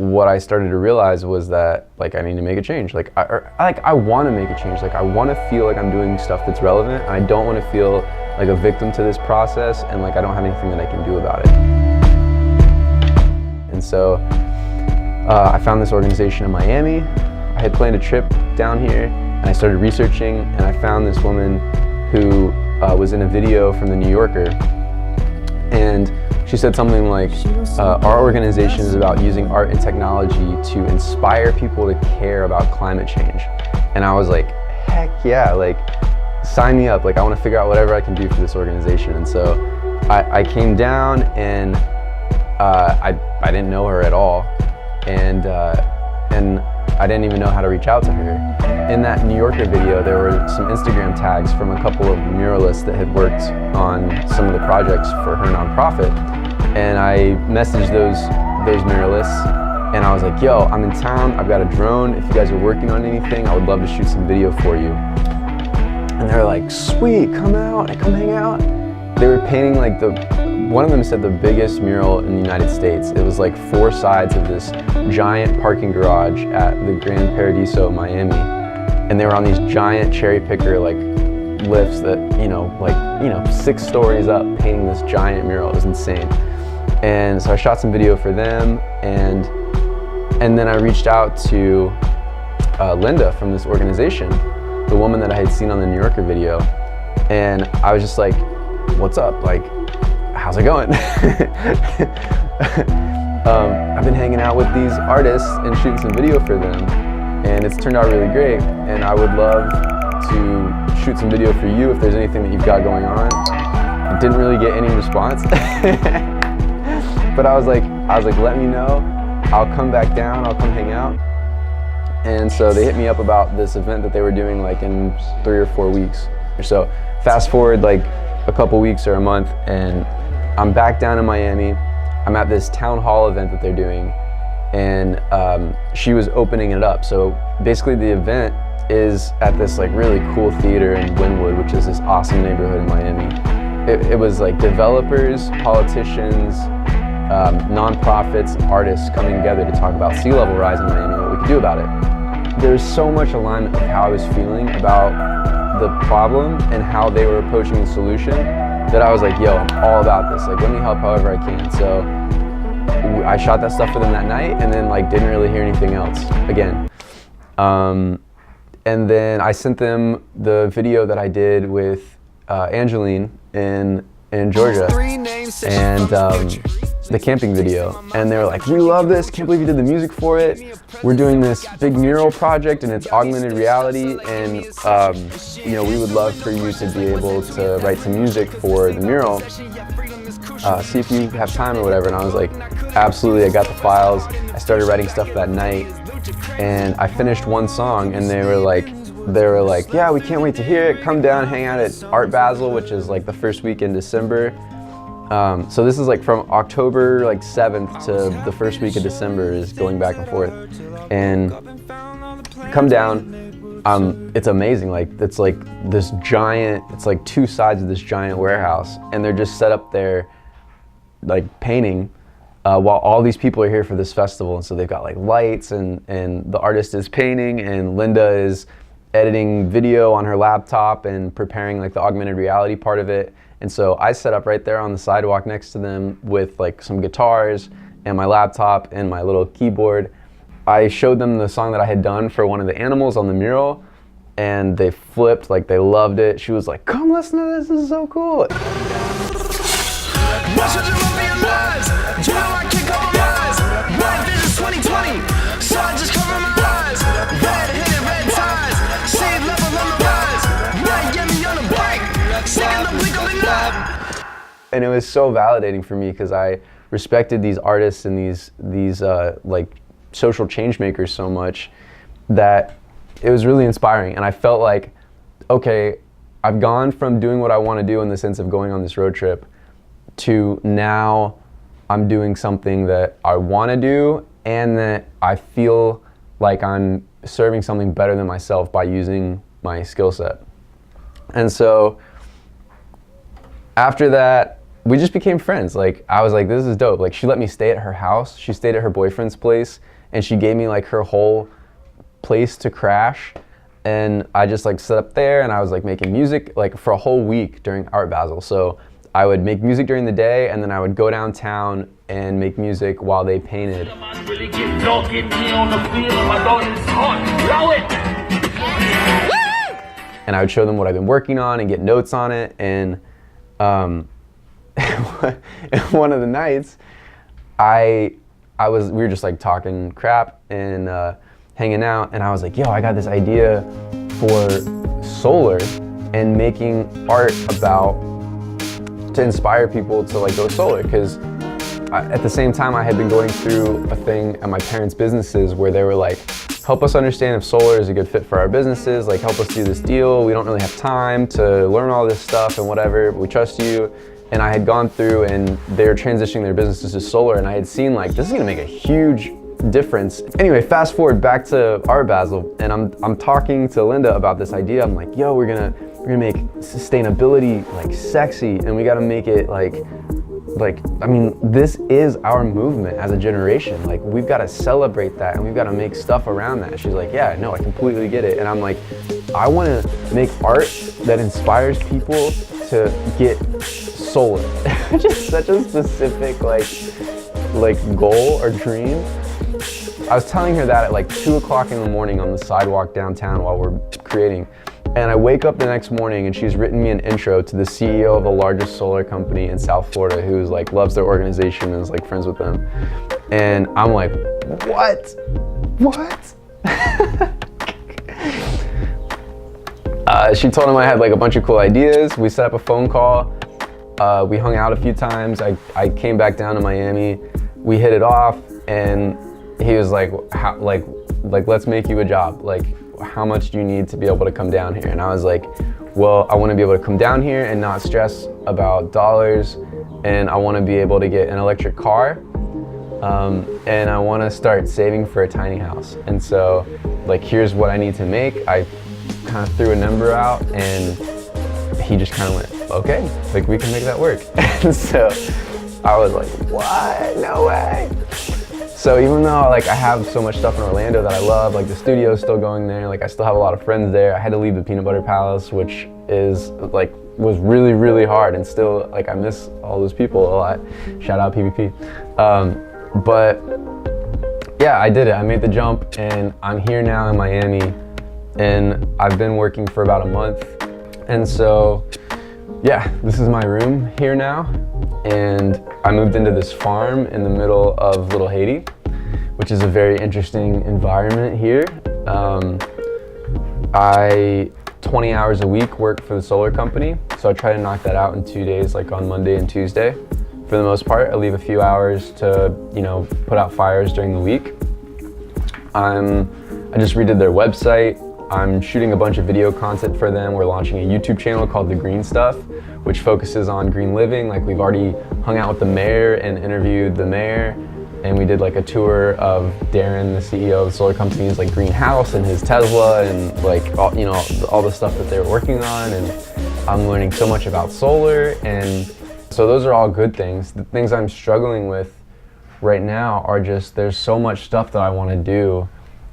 what I started to realize was that like I need to make a change. Like I want to make a change. Like I want to feel like I'm doing stuff that's relevant, and I don't want to feel like a victim to this process, and like I don't have anything that I can do about it. And so I found this organization in Miami. I had planned a trip down here, and I started researching, and I found this woman who was in a video from The New Yorker, and she said something like, our organization is about using art and technology to inspire people to care about climate change. And I was like, heck yeah, like sign me up. Like I want to figure out whatever I can do for this organization. And so I came down, and I didn't know her at all. And I didn't even know how to reach out to her. In that New Yorker video, there were some Instagram tags from a couple of muralists that had worked on some of the projects for her nonprofit. And I messaged those muralists, and I was like, yo, I'm in town, I've got a drone. If you guys are working on anything, I would love to shoot some video for you. And they were like, sweet, come out and come hang out. They were painting like one of them said the biggest mural in the United States. It was like 4 sides of this giant parking garage at the Grand Paradiso, Miami. And they were on these giant cherry picker like lifts that, 6 stories up, painting this giant mural. It was insane. And so I shot some video for them, and then I reached out to Linda from this organization, the woman that I had seen on the New Yorker video. And I was just like, what's up? Like, how's it going? I've been hanging out with these artists and shooting some video for them, and it's turned out really great, and I would love to shoot some video for you if there's anything that you've got going on. I didn't really get any response. But I was like, let me know. I'll come back down, I'll come hang out. And so they hit me up about this event that they were doing like in 3 or 4 weeks or so. Fast forward like a couple weeks or a month, and I'm back down in Miami. I'm at this town hall event that they're doing, and she was opening it up. So basically the event is at this like really cool theater in Wynwood, which is this awesome neighborhood in Miami. It was like developers, politicians, nonprofits, artists coming together to talk about sea level rise in Miami and what we could do about it. There's so much alignment of how I was feeling about the problem and how they were approaching the solution that I was like, yo, I'm all about this. Like, let me help however I can. So I shot that stuff for them that night, and then like didn't really hear anything else again. And then I sent them the video that I did with Angeline in Georgia, and the camping video, and they were like, we love this, can't believe you did the music for it. We're doing this big mural project, and it's augmented reality, and we would love for you to be able to write some music for the mural. See if you have time or whatever. And I was like, absolutely. I got the files. I started writing stuff that night, and I finished one song, and they were like, yeah, we can't wait to hear it. Come down, hang out at Art Basel, which is like the first week in December. So this is like from October 7th to the first week of December is going back and forth. And come down, it's amazing. Like it's like this giant, it's like 2 sides of this giant warehouse, and they're just set up there like painting while all these people are here for this festival. And so they've got like lights, and the artist is painting, and Linda is editing video on her laptop and preparing like the augmented reality part of it. And so I set up right there on the sidewalk next to them with like some guitars and my laptop and my little keyboard. I showed them the song that I had done for one of the animals on the mural, and they flipped, like they loved it. She was like, come listen to this is so cool. And it was so validating for me because I respected these artists and these like social change makers so much that it was really inspiring. And I felt like, okay, I've gone from doing what I want to do in the sense of going on this road trip to now I'm doing something that I want to do and that I feel like I'm serving something better than myself by using my skill set. And so after that, we just became friends. Like, I was like, this is dope. Like, she let me stay at her house. She stayed at her boyfriend's place, and she gave me like her whole place to crash. And I just like set up there, and I was like making music like for a whole week during Art Basel. So I would make music during the day, and then I would go downtown and make music while they painted. And I would show them what I've been working on and get notes on it. And one of the nights, we were just like talking crap and hanging out, and I was like, yo, I got this idea for solar and making art to inspire people to like go solar, because at the same time I had been going through a thing at my parents' businesses where they were like, help us understand if solar is a good fit for our businesses, like help us do this deal, we don't really have time to learn all this stuff and whatever, but we trust you. And I had gone through, and they were transitioning their businesses to solar, and I had seen like, this is gonna make a huge difference. Anyway, fast forward back to Art Basel, and I'm talking to Linda about this idea. I'm like, yo, we're gonna make sustainability like sexy, and we gotta make it like I mean, this is our movement as a generation. Like, we've got to celebrate that, and we've got to make stuff around that. She's like, yeah, no, I completely get it. And I'm like, I want to make art that inspires people to get solar. Just such a specific like goal or dream. I was telling her that at like 2 o'clock in the morning on the sidewalk downtown while we're creating. And I wake up the next morning, and she's written me an intro to the CEO of the largest solar company in South Florida, who's like loves their organization and is like friends with them. And I'm like, what? She told him I had like a bunch of cool ideas. We set up a phone call. We hung out a few times. I came back down to Miami. We hit it off, and he was like, let's make you a job. Like, how much do you need to be able to come down here? And I was like, well, I want to be able to come down here and not stress about dollars, and I want to be able to get an electric car, and I want to start saving for a tiny house. And so, like, here's what I need to make. I kind of threw a number out, and he just kind of went, okay, like, we can make that work. And so I was like, what? No way. So even though like I have so much stuff in Orlando that I love, like the studio's still going there, like I still have a lot of friends there, I had to leave the Peanut Butter Palace, which was really, really hard, and still like I miss all those people a lot. Shout out PvP. But yeah, I did it. I made the jump, and I'm here now in Miami, and I've been working for about a month. And so yeah, this is my room here now. And I moved into this farm in the middle of Little Haiti, which is a very interesting environment here. I 20 hours a week work for the solar company, so I try to knock that out in 2 days, like on Monday and Tuesday. For the most part, I leave a few hours to, put out fires during the week. I just redid their website. I'm shooting a bunch of video content for them. We're launching a YouTube channel called The Green Stuff, which focuses on green living. Like, we've already hung out with the mayor and interviewed the mayor, and we did like a tour of Darren, the CEO of the solar company's like greenhouse and his Tesla, and like all the stuff that they were working on. And I'm learning so much about solar, and so those are all good things. The things I'm struggling with right now are just, there's so much stuff that I want to do,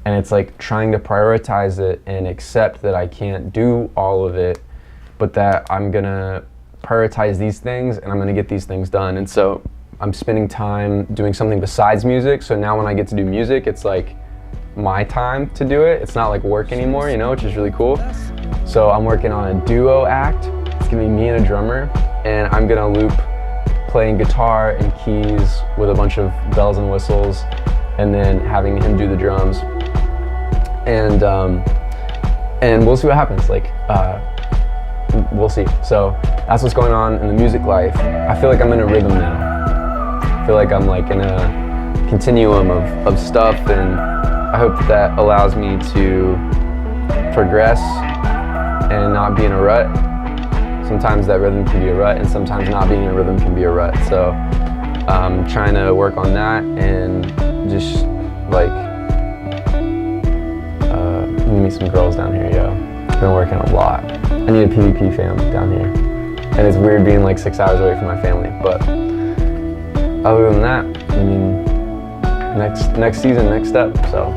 and it's like trying to prioritize it and accept that I can't do all of it, but that I'm gonna prioritize these things and I'm gonna get these things done. And so I'm spending time doing something besides music. So now when I get to do music, it's like my time to do it. It's not like work anymore, which is really cool. So I'm working on a duo act. It's gonna be me and a drummer, and I'm gonna loop playing guitar and keys with a bunch of bells and whistles, and then having him do the drums. And we'll see what happens. We'll see. So that's what's going on in the music life. I feel like I'm in a rhythm now. I feel like I'm like in a continuum of stuff, and I hope that allows me to progress and not be in a rut. Sometimes that rhythm can be a rut, and sometimes not being in a rhythm can be a rut. So I'm trying to work on that, and just meet some girls down here, yo. Been working a lot. I need a PvP fam down here. and it's weird being like 6 hours away from my family. But other than that, I mean, next season, next step. So